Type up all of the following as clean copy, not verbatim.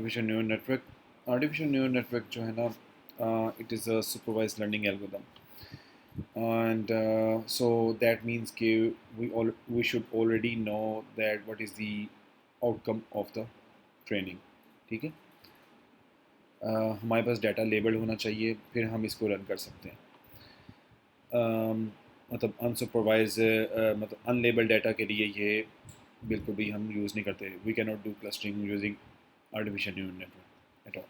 Artificial neural network जो है ना, it is a supervised learning algorithm and so that means कि we should already know that what is the outcome of the training. ठीक है. हमारे पास data labelled होना चाहिए, फिर हम इसको रन कर सकते हैं. मतलब अनसुपरवाइज मतलब अनलेबल्ड डाटा के लिए ये बिल्कुल भी हम यूज़ नहीं करते. We can not do clustering using artificial neural network at all.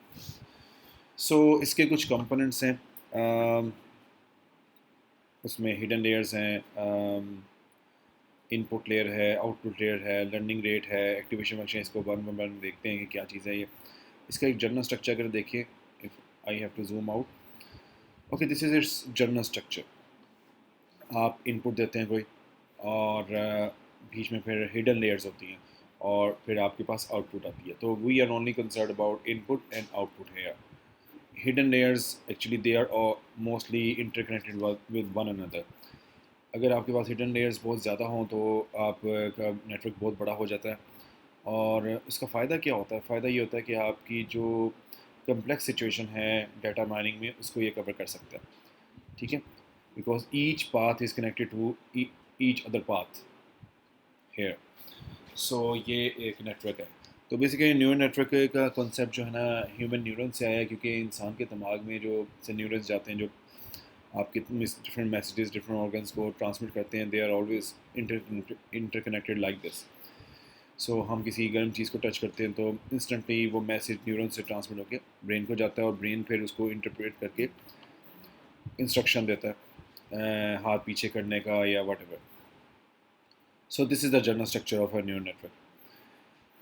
So इसके कुछ कंपोनेंट्स हैं. उसमें हिडन लेयर्स हैं, इनपुट लेयर है, आउटपुट लेयर है, लर्निंग रेट है, एक्टिवेशन फंक्शन. इसको वन बाय वन देखते हैं कि क्या चीज़ है ये. इसका एक जनरल स्ट्रक्चर अगर देखिए, if I have to zoom out. Okay, this is its general structure. आप इनपुट देते हैं कोई, और बीच में फिर हिडन लेयर्स होती हैं, और फिर आपके पास आउटपुट आती है. तो we are only concern about input and output here. Hidden layers actually they are mostly interconnected with one another. अगर आपके पास हिडन लेयर्स बहुत ज़्यादा हों तो आपका नेटवर्क बहुत बड़ा हो जाता है. और इसका फ़ायदा क्या होता है? फ़ायदा ये होता है कि आपकी जो कम्प्लेक्स सिचुएशन है डाटा माइनिंग में, उसको ये कवर कर सकता है. ठीक है. Because each path is connected to each other path here. So ये एक नेटवर्क है. तो बेसिकली न्यूरल नेटवर्क का कॉन्सेप्ट जो है ना, ह्यूमन न्यूरन से आया है, क्योंकि इंसान के दिमाग में जो से न्यूरन्स जाते हैं, जो आपके डिफरेंट मैसेजेस डिफरेंट ऑर्गन्स को ट्रांसमिट करते हैं, they are always interconnected like this. So हम किसी गर्म चीज़ को टच करते हैं तो इंस्टेंटली वो मैसेज न्यूरन से ट्रांसमिट होकर ब्रेन को जाता है, और ब्रेन फिर उसको इंटरप्रेट करके इंस्ट्रक्शन देता है, हाथ पीछे करने का या whatever. So this is the general structure of a neural network.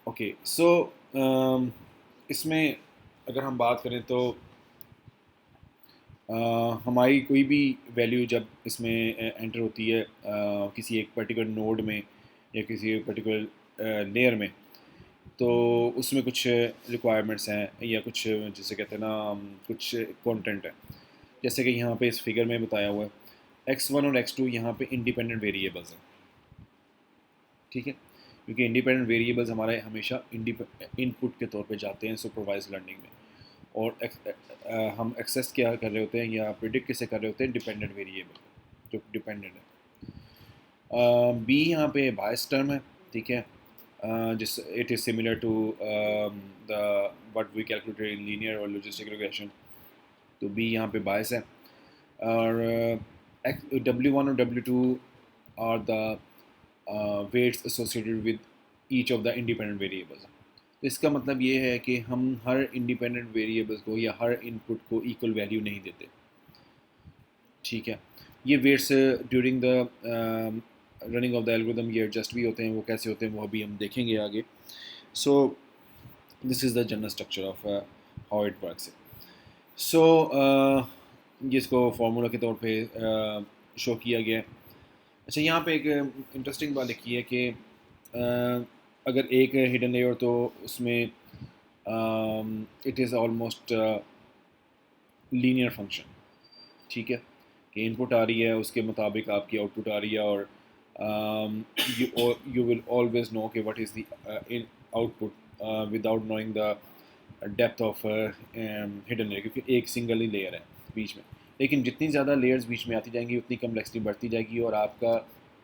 Okay. So इसमें अगर हम बात करें तो हमारी कोई भी वैल्यू जब इसमें एंटर होती है किसी एक पर्टिकुलर नोड में या किसी एक पर्टिकुलर लेयर में, तो उसमें कुछ रिक्वायरमेंट्स हैं या कुछ जिसे कहते हैं ना, कुछ कंटेंट है. जैसे कि यहाँ पे इस फिगर में बताया हुआ है, x1 और x2 यहाँ पे इंडिपेंडेंट वेरिएबल्स हैं. ठीक है. क्योंकि इंडिपेंडेंट वेरिएबल्स हमारे हमेशा इनपुट के तौर पे जाते हैं सुपरवाइज लर्निंग में, और हम एक्सेस क्या कर रहे होते हैं या प्रिडिक्ट किसे कर रहे होते हैं, डिपेंडेंट वेरिएबल जो डिपेंडेंट है. बी यहाँ पे बायस टर्म है. ठीक है. जिस it is similar to the what we calculated in linear और लॉजिस्टिक रिग्रेशन. तो बी यहाँ पे बायस है. और W1 और W2 are the weights associated with each of the independent variables. तो इसका मतलब ये है कि हम हर इंडिपेंडेंट वेरिएबल्स को या हर इनपुट को इक्वल वैल्यू नहीं देते. ठीक है. ये weights during the running of the algorithm ये एडजस्ट भी होते हैं. वो कैसे होते हैं वो अभी हम देखेंगे आगे. So this is the general structure of how it works. So जिसको फार्मूला के तौर पे शो किया गया है. अच्छा, यहाँ पे एक इंटरेस्टिंग बात लिखी है कि अगर एक हिडन लेयर तो उसमें it is almost linear function. ठीक है. कि इनपुट आ रही है, उसके मुताबिक आपकी आउटपुट आ रही है, और यू विल ऑलवेज नो कि what is the output without knowing the depth of hidden layer, क्योंकि एक सिंगल ही लेयर है बीच में. लेकिन जितनी ज़्यादा लेयर्स बीच में आती जाएंगी उतनी कम्प्लेक्सिटी बढ़ती जाएगी, और आपका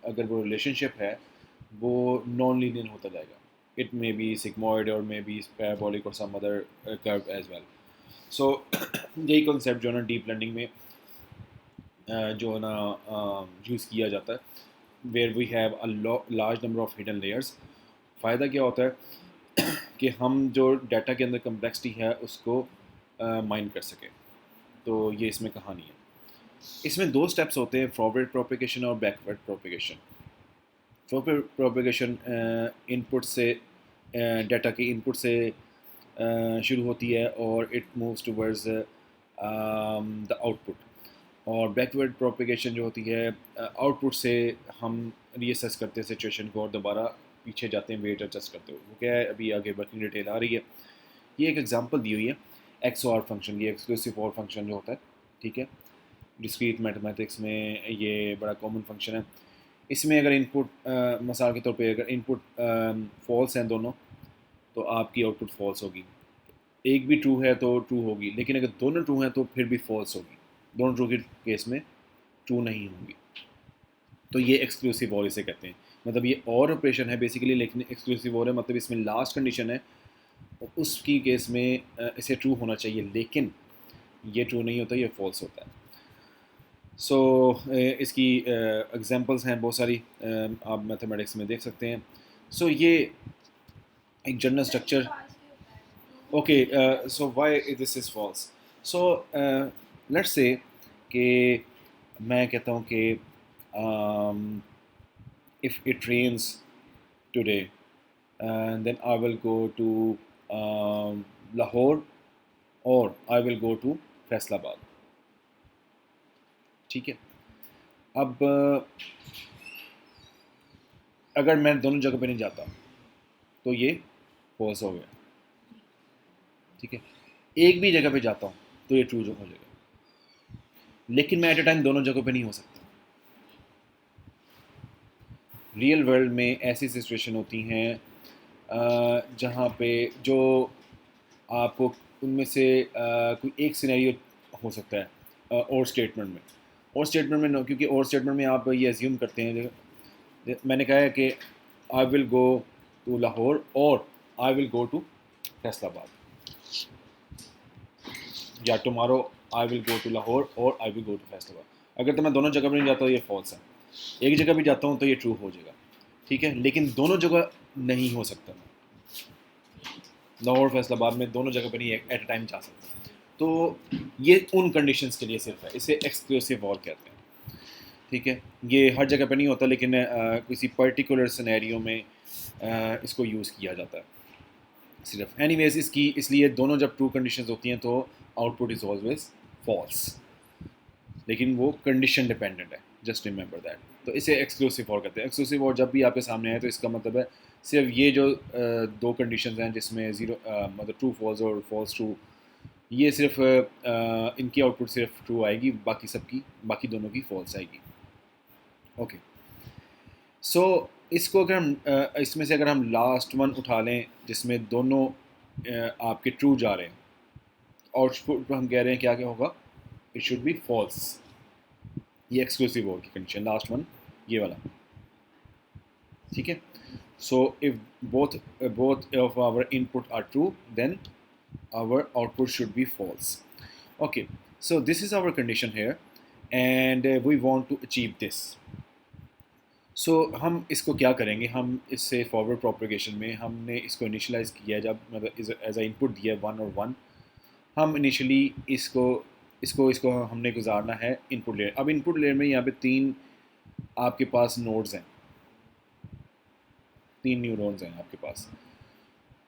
अगर वो रिलेशनशिप है वो नॉन लीनियर होता जाएगा. इट मे बी सिग्मॉइड और मे बी पैराबोलिक और some other curve as well. So यही कॉन्सेप्ट जो है ना डीप लर्निंग में जो है ना यूज़ किया जाता है, where we have a large number of hidden layers. फ़ायदा क्या होता है कि हम जो डाटा के अंदर कम्प्लेक्सिटी है उसको माइन कर सकें. तो ये इसमें कहानी है. इसमें दो स्टेप्स होते हैं, फॉरवर्ड प्रोपेगेशन और backward propagation. Forward propagation input से डाटा के इनपुट से शुरू होती है और it moves towards the output. और बैकवर्ड प्रोपेगेशन जो होती है आउटपुट से हम रीअसेस करते हैं सिचुएशन को और दोबारा पीछे जाते हैं वेट एडजस्ट करते हुए. वो क्या है, अभी आगे वर्किंग डिटेल आ रही है. ये एक एग्जांपल दी हुई है एक्स और फंक्शन, ये एक्सक्लूसिव और फंक्शन जो होता है. ठीक है. डिस्क्रीट मैथमेटिक्स में ये बड़ा कॉमन फंक्शन है. इसमें अगर इनपुट मिसाल के तौर पे अगर इनपुट फॉल्स हैं दोनों, तो आपकी आउटपुट फॉल्स होगी. एक भी ट्रू है तो ट्रू होगी, लेकिन अगर दोनों ट्रू हैं तो फिर भी फॉल्स होगी, दोनों ट्रू के केस में ट्रू नहीं होंगी। तो ये एक्सक्लूसिव और इसे कहते हैं, मतलब ये और ऑपरेशन है बेसिकली, लेकिन एक्सक्लूसिव और है, मतलब इसमें लास्ट कंडीशन है उसकी केस में इसे ट्रू होना चाहिए, लेकिन ये ट्रू नहीं होता, ये फॉल्स होता है। सो इसकी एग्जांपल्स हैं बहुत सारी, आप मैथमेटिक्स में देख सकते हैं। सो ये एक general structure, okay, so why this is false. So let's say कि मैं कहता हूँ कि if it rains today then I will go to Lahore or I will go to Faisalabad. ठीक है, अब अगर मैं दोनों जगह पे नहीं जाता तो ये फॉल्स हो गया। ठीक है, एक भी जगह पे जाता हूँ तो ये ट्रू हो जाएगा, लेकिन मैं एट अ टाइम दोनों जगह पे नहीं हो सकता। रियल वर्ल्ड में ऐसी सिचुएशन होती हैं जहाँ पे जो आपको उनमें से कोई एक सिनेरियो हो सकता है और स्टेटमेंट में, और स्टेटमेंट में नो, क्योंकि और स्टेटमेंट में आप ये एज्यूम करते हैं, मैंने कहा है कि I will go to Lahore और I will go to Faisalabad, या tomorrow I will go to Lahore और I will go to Faisalabad. अगर तो मैं दोनों जगह पर नहीं जाता तो ये फॉल्स है, एक जगह भी जाता हूँ तो ये ट्रू हो जाएगा। ठीक है, लेकिन दोनों जगह नहीं हो सकता, लाहौर फैसलाबाद में दोनों जगह पर नहीं एट अ टाइम जा सकता। तो ये उन कंडीशंस के लिए सिर्फ है, इसे एक्सक्लूसिव और कहते हैं। ठीक है, ये हर जगह पे नहीं होता, लेकिन किसी पर्टिकुलर सिनेरियो में इसको यूज़ किया जाता है सिर्फ। एनीवेज इसकी इसलिए दोनों जब ट्रू कंडीशंस होती हैं तो आउटपुट इज़ ऑलवेज फॉल्स, लेकिन वो कंडीशन डिपेंडेंट है, जस्ट रिमेंबर दैट। तो इसे एक्सक्लूसिव और कहते हैं। एक्सक्लूसिव और जब भी आपके सामने आए तो इसका मतलब है सिर्फ ये जो दो कंडीशंस हैं जिसमें ज़ीरो मतलब ट्रू फॉल्स और फॉल्स ट्रू, ये सिर्फ इनकी आउटपुट सिर्फ ट्रू आएगी, बाकी सबकी बाकी दोनों की फॉल्स आएगी। ओके, सो इसको अगर हम इसमें से अगर हम लास्ट वन उठा लें जिसमें दोनों आपके ट्रू जा रहे हैं, आउटपुट हम कह रहे हैं क्या क्या होगा, इट शुड बी फॉल्स। ये एक्सक्लूसिव और की कंडीशन, लास्ट वन ये वाला। ठीक है, so if both of our input are true then our output should be false. Okay, so this is our condition here and we want to achieve this. So हम इसको क्या करेंगे, हम इससे फॉरवर्ड प्रोपगेशन में हमने इसको इनिशलाइज किया, जब मतलब एज अ इनपुट दिया 1 और 1, हम इनिशियली इसको इसको इसको हमने गुजारना है इनपुट लेयर। अब इनपुट लेयर में यहाँ पे 3 आपके पास नोड्स हैं, 3 न्यूरॉन्स हैं आपके पास।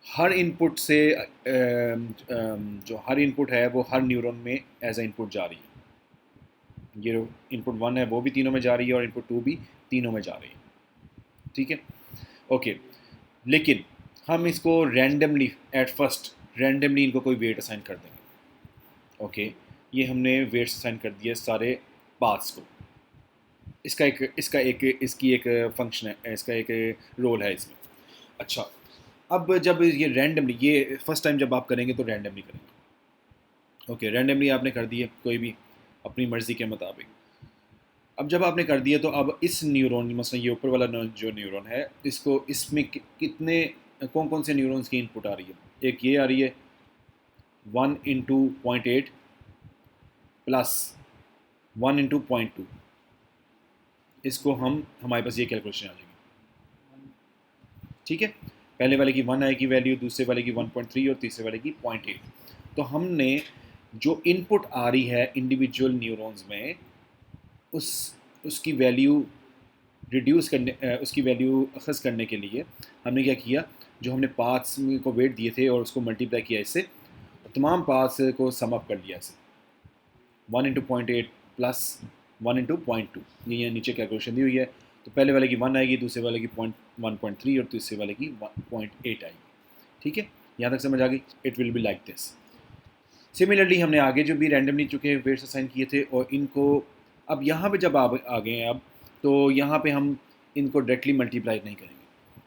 हर इनपुट से जो हर इनपुट है वो हर न्यूरॉन में एज ए इनपुट जा रही है। ये इनपुट 1 है वो भी तीनों में जा रही है और इनपुट 2 भी तीनों में जा रही है। ठीक है, ओके, लेकिन हम इसको रैंडमली एट फर्स्ट रैंडमली इनको कोई वेट असाइन कर देंगे। ओके, ये हमने वेट्स असाइन कर दिए सारे पाथ्स को। इसकी एक फंक्शन है, इसका एक रोल है इसमें। अच्छा, अब जब ये रैंडमली, ये फर्स्ट टाइम जब आप करेंगे तो रैंडमली करेंगे। ओके, रैंडमली आपने कर दिए कोई भी अपनी मर्ज़ी के मुताबिक। अब जब आपने कर दिया तो अब इस न्यूरॉन, मसलन ये ऊपर वाला जो न्यूरॉन है, इसको इसमें कितने कौन कौन से न्यूरॉन्स की इनपुट आ रही है। एक ये आ रही है 1 इंटू 0.8 प्लस 1 इंटू 0.2। इसको हमारे पास ये कैलकुलेशन आ जाएगी। ठीक है, पहले वाले की 1 आएगी वैल्यू, दूसरे वाले की 1.3 और तीसरे वाले की 0.8। तो हमने जो इनपुट आ रही है इंडिविजुअल न्यूरॉन्स में उसकी वैल्यू रिड्यूस करने उसकी वैल्यू अखज़ करने के लिए हमने क्या किया, जो हमने पाथ्स को वेट दिए थे और उसको मल्टीप्लाई किया इससे, तमाम पाथ्स को सम अप कर लिया इसे 1 इंटू 0.8 प्लस 1 इंटू 0.2। ये नीचे कैलकुलेशन दी हुई है। तो पहले वाले की 1 आएगी, दूसरे वाले की 1.3 और तीसरे वाले की 1.8 आएगी। ठीक है, यहाँ तक समझ आ गई। It will be like this. Similarly हमने आगे जो भी रैंडमली चुके वेट्स असाइन किए थे और इनको अब यहाँ पे जब आप आ गए हैं अब, तो यहाँ पे हम इनको डायरेक्टली मल्टीप्लाई नहीं करेंगे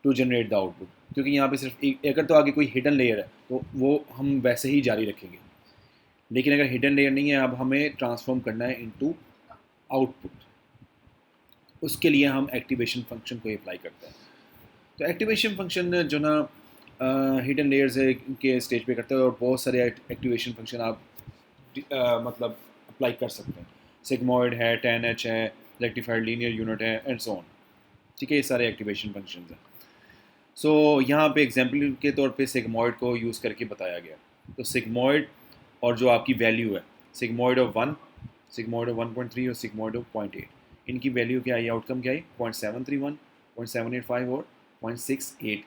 टू जनरेट द आउटपुट। क्योंकि यहाँ पे सिर्फ एक, अगर तो आगे कोई हिडन लेयर है तो वो हम वैसे ही जारी रखेंगे, लेकिन अगर हिडन लेयर नहीं है, अब हमें ट्रांसफॉर्म करना है इनटू आउटपुट। उसके लिए हम एक्टिवेशन फंक्शन को अप्लाई करते हैं। तो एक्टिवेशन फंक्शन जो ना हिडन लेयर्स के स्टेज पे करते हैं, और बहुत सारे एक्टिवेशन फंक्शन आप मतलब अप्लाई कर सकते हैं। सिग्मॉइड है, 10H है, रेक्टिफाइड लीनियर यूनिट है, एंड सो ऑन। ठीक है, ये सारे एक्टिवेशन फंक्शन हैं। सो यहाँ पे एग्जाम्पल के तौर पे सिग्मॉइड को यूज़ करके बताया गया। तो सिग्मॉइड और जो आपकी वैल्यू है, सिग्मॉइड ऑफ 1, सिग्मॉइड ऑफ 1.3 और सिग्मॉइड ऑफ 0.8, इनकी वैल्यू क्या आई, आउटकम क्या आई, 0.731, 0.785 और 0.68।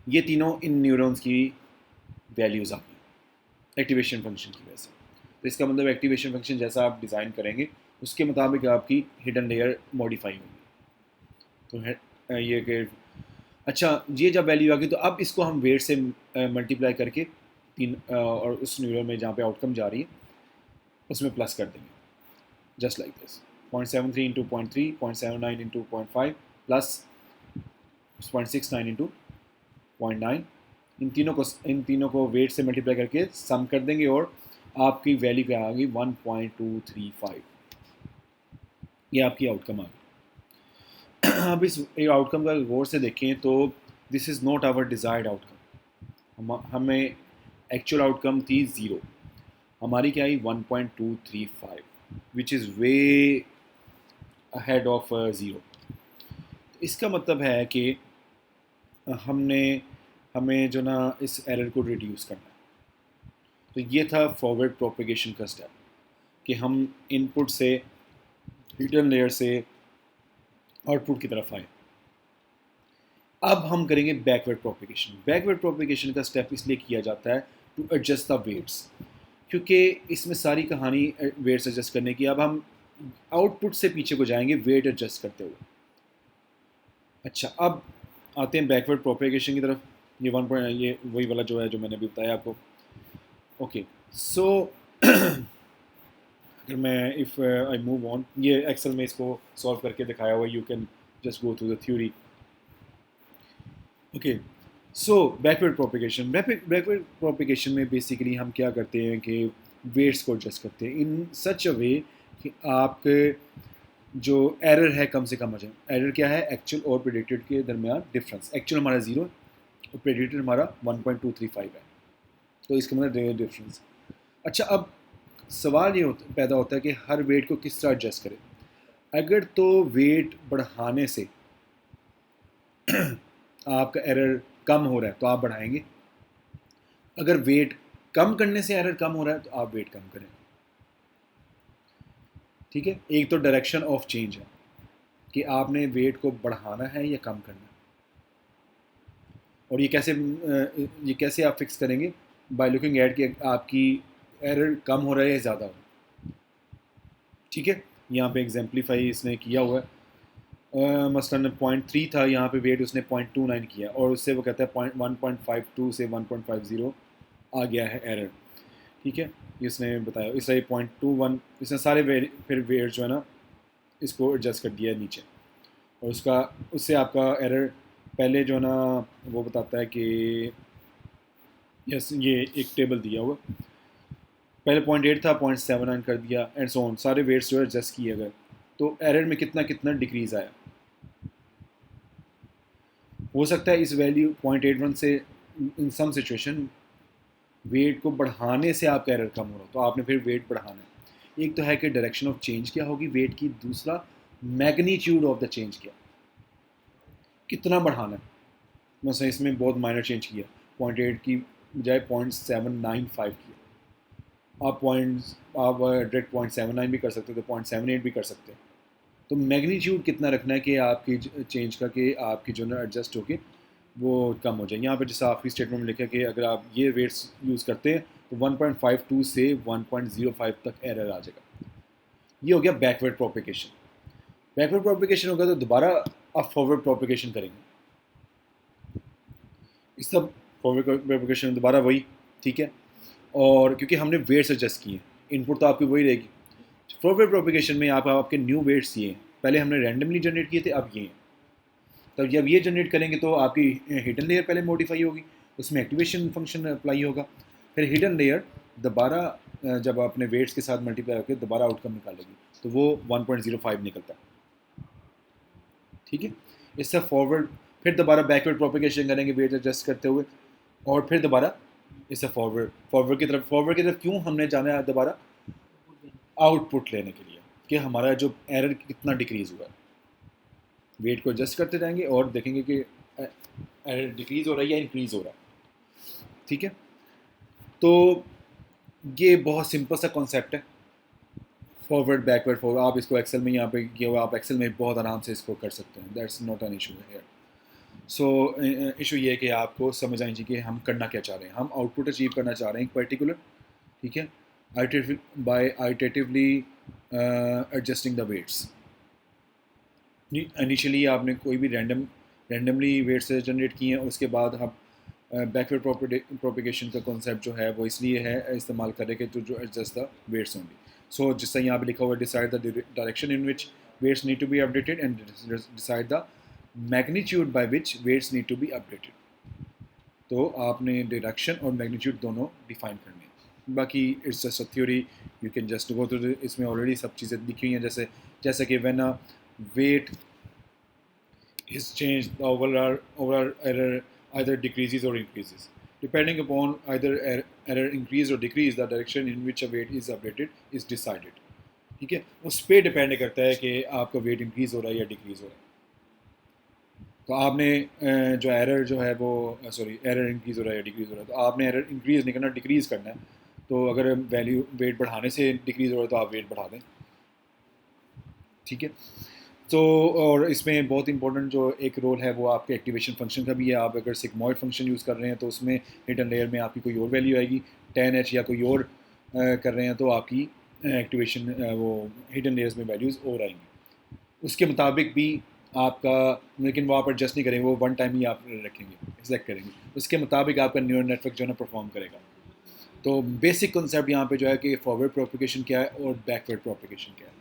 ये तीनों इन न्यूरॉन्स की वैल्यूज़ आ गई एक्टिवेशन फंक्शन की वजह से। तो इसका मतलब एक्टिवेशन फंक्शन जैसा आप डिज़ाइन करेंगे उसके मुताबिक आपकी हिडन लेयर मॉडिफाई होगी। तो ये कि अच्छा, ये जब वैल्यू आ गई तो अब इसको हम वेट से मल्टीप्लाई करके तीन और उस न्यूरॉन में जहाँ पे आउटकम जा रही है उसमें प्लस कर देंगे, just like this. 0.73 into 0.3, 0.79 into 0.5 plus 0.69 into 0.9। इन तीनों को वेट से मल्टीप्लाई करके सम कर देंगे और आपकी वैल्यू क्या आ गई, 1.235। ये आपकी आउटकम आ गई। अब इस आउटकम का गौर से देखें तो this is not our desired outcome. हमें एक्चुअल आउटकम थी 0, हमारी क्या आई 1.235, which is way ahead of 0। इसका मतलब है कि हमने हमें जो ना इस एरर को रिड्यूस करना है। तो ये था फॉरवर्ड प्रोपेगेशन का स्टेप, कि हम इनपुट से हिडन लेयर से आउटपुट की तरफ आए। अब हम करेंगे बैकवर्ड प्रोपेगेशन। बैकवर्ड प्रोपेगेशन का स्टेप इसलिए किया जाता है टू एडजस्ट द वेट्स, क्योंकि इसमें सारी कहानी वेट्स एडजस्ट करने की। अब हम आउटपुट से पीछे को जाएंगे वेट एडजस्ट करते हुए। अच्छा, अब आते हैं बैकवर्ड प्रोपेगेशन की तरफ। ये 1. ये वही वाला जो है जो मैंने अभी बताया आपको। ओके, सो अगर मैं इफ़ आई मूव ऑन, ये एक्सेल में इसको सॉल्व करके दिखाया हुआ, you can just go through the theory. Okay, so backward propagation. Backward propagation में बेसिकली हम क्या करते हैं कि वेट्स को एडजस्ट करते हैं इन सच अ वे कि आपके जो एरर है कम से कम हो जाए। एरर क्या है, एक्चुअल और प्रेडिक्टेड के दरमियान डिफरेंस। एक्चुअल हमारा 0 और प्रेडिक्टेड हमारा 1.235 है, तो इसका मतलब डिफरेंस। अच्छा, अब सवाल ये पैदा होता है कि हर वेट को किस तरह एडजस्ट करें। अगर तो वेट बढ़ाने से आपका एरर कम हो रहा है तो आप बढ़ाएंगे, अगर वेट कम करने से एरर कम हो रहा है तो आप वेट कम करें। ठीक है, एक तो डायरेक्शन ऑफ चेंज है कि आपने वेट को बढ़ाना है या कम करना है। और ये कैसे आप फिक्स करेंगे, बाय लुकिंग एट कि आपकी एरर कम हो रहा है या ज़्यादा हो रहा है। ठीक है, यहाँ पे एग्जाम्पलीफाई इसने किया हुआ है। मसलन 0.3 था, यहाँ पे वेट उसने 0.29 किया, और उससे वो कहता है 1.52 से 1.50 आ गया है एरर। ठीक है, इसने बताया इसलिए 0.21, इसने सारे फिर वेट जो है ना इसको एडजस्ट कर दिया है नीचे, और उससे आपका एरर पहले जो है ना वो बताता है कि यस, ये एक टेबल दिया हुआ, पहले 0.8 था 0.79 कर दिया, एंड सो ऑन। सारे वेट्स जो है एडजस्ट किए गए, तो एरर में कितना कितना डिक्रीज़ आया। हो सकता है इस वैल्यू 0.81 से इन सम सिचुएशन वेट को बढ़ाने से आपका एरर कम हो रहा, तो आपने फिर वेट बढ़ाना है। एक तो है कि डायरेक्शन ऑफ चेंज क्या होगी वेट की, दूसरा मैग्नीट्यूड ऑफ द चेंज क्या, कितना बढ़ाना है। मतलब इसमें बहुत माइनर चेंज किया, 0.8 की बजाय 0.795 किया। आप डायरेक्ट 0.79 भी कर सकते हो, तो 0.78 भी कर सकते हैं। तो मैग्नीट्यूड कितना रखना है कि आपकी चेंज का, कि आपकी जो ना एडजस्ट होके वो कम हो जाए। यहाँ पे जैसा आखिरी स्टेटमेंट में लिखा कि अगर आप ये वेट्स यूज़ करते हैं तो 1.52 से 1.05 तक एरर आ जाएगा। ये हो गया बैकवर्ड प्रोपेगेशन। बैकवर्ड प्रोपेगेशन होगा तो दोबारा आप फॉरवर्ड प्रोपेगेशन करेंगे। इस सब फॉरवर्ड प्रोपेगेशन दोबारा वही, ठीक है। और क्योंकि हमने वेट्स एडजस्ट किए, इनपुट तो आपकी वही रहेगी। फॉरवर्ड प्रोपेगेशन में आपके न्यू वेट्स ये हैं, पहले हमने रैंडमली जनरेट किए थे, अब ये हैं। तब जब ये जनरेट करेंगे तो आपकी हिडन लेयर पहले मॉडिफाई होगी, उसमें एक्टिवेशन फंक्शन अप्लाई होगा, फिर हिडन लेयर दोबारा जब अपने वेट्स के साथ मल्टीप्लाई होकर दोबारा आउटकम निकालेगी तो वो 1.05 निकलता है। ठीक है, इससे फॉरवर्ड फिर दोबारा बैकवर्ड प्रोपिगेशन करेंगे वेट एडजस्ट करते हुए, और फिर दोबारा इससे फॉरवर्ड की तरफ क्यों हमने जाना है दोबारा? आउटपुट लेने के लिए कि हमारा जो एरर कितना डिक्रीज़ हुआ है। वेट को एडजस्ट करते जाएंगे और देखेंगे कि एरर डिक्रीज़ हो रहा है या इंक्रीज़ हो रहा है। ठीक है, तो ये बहुत सिंपल सा कॉन्सेप्ट है, फॉरवर्ड बैकवर्ड फॉरवर्ड। आप इसको एक्सेल में यहाँ पे किया हुआ, आप एक्सेल में बहुत आराम से इसको कर सकते हैं, दैट्स नॉट एन इशू है। सो इशू ये है कि आपको समझ आनी चाहिए कि हम करना क्या चाह रहे हैं। हम आउटपुट अचीव करना चाह रहे हैं पर्टिकुलर, ठीक है, by iteratively adjusting the weights. Initially आपने कोई भी रैंडमली वेट्स जनरेट किए हैं, उसके बाद हम बैकवर्ड प्रोपिगेशन का कॉन्सेप्ट जो है वो इसलिए है इस्तेमाल करें कि जो एडजस्ट द वेट्स होंगे। सो जिस तरह यहाँ पे लिखा हुआ, decide the direction in which weights need to be updated and decide the magnitude by which weights need to be updated. तो आपने डायरेक्शन और मैग्नीट्यूड दोनों डिफाइन करने हैं। बाकी it's just a theory, you can just go through, इसमें already सब चीज़ें लिखी हुई हैं, जैसे कि when a weight is changed, the overall error either decreases or increases. Depending upon either error increase or decrease, the direction in which a weight is updated is decided. ठीक है, उस पर डिपेंड करता है कि आपका वेट इंक्रीज़ हो रहा है या डिक्रीज़ हो रहा है। तो आपने जो एरर जो है वो एरर इंक्रीज़ हो रहा है या डिक्रीज़ हो रहा है, तो आपने एरर इंक्रीज़ नहीं करना, डिक्रीज़ करना है। तो अगर वैल्यू वेट बढ़ाने से डिक्रीज़ हो रहा है तो आप वेट बढ़ा दें। ठीक है, तो और इसमें बहुत इंपॉर्टेंट जो एक रोल है वो आपके एक्टिवेशन फंक्शन का भी है। आप अगर सिग्मॉइड फंक्शन यूज़ कर रहे हैं तो उसमें हिडन लेयर में आपकी कोई और वैल्यू आएगी, 10H या कोई और कर रहे हैं तो आपकी एक्टिवेशन वो हिडन लेयर्स में वैल्यूज़ और आएंगी। उसके मुताबिक भी आपका, लेकिन वो आप एडजस्ट नहीं करेंगे, वो वन टाइम ही आप रखेंगे, एक्सेक्ट करेंगे, उसके मुताबिक आपका न्यूरल नेटवर्क जो है ना परफॉर्म करेगा। तो बेसिक कॉन्सेप्ट यहाँ पे जो है कि फॉरवर्ड प्रोपिगेशन क्या है और बैकवर्ड प्रोपिगेशन क्या है।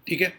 ठीक है,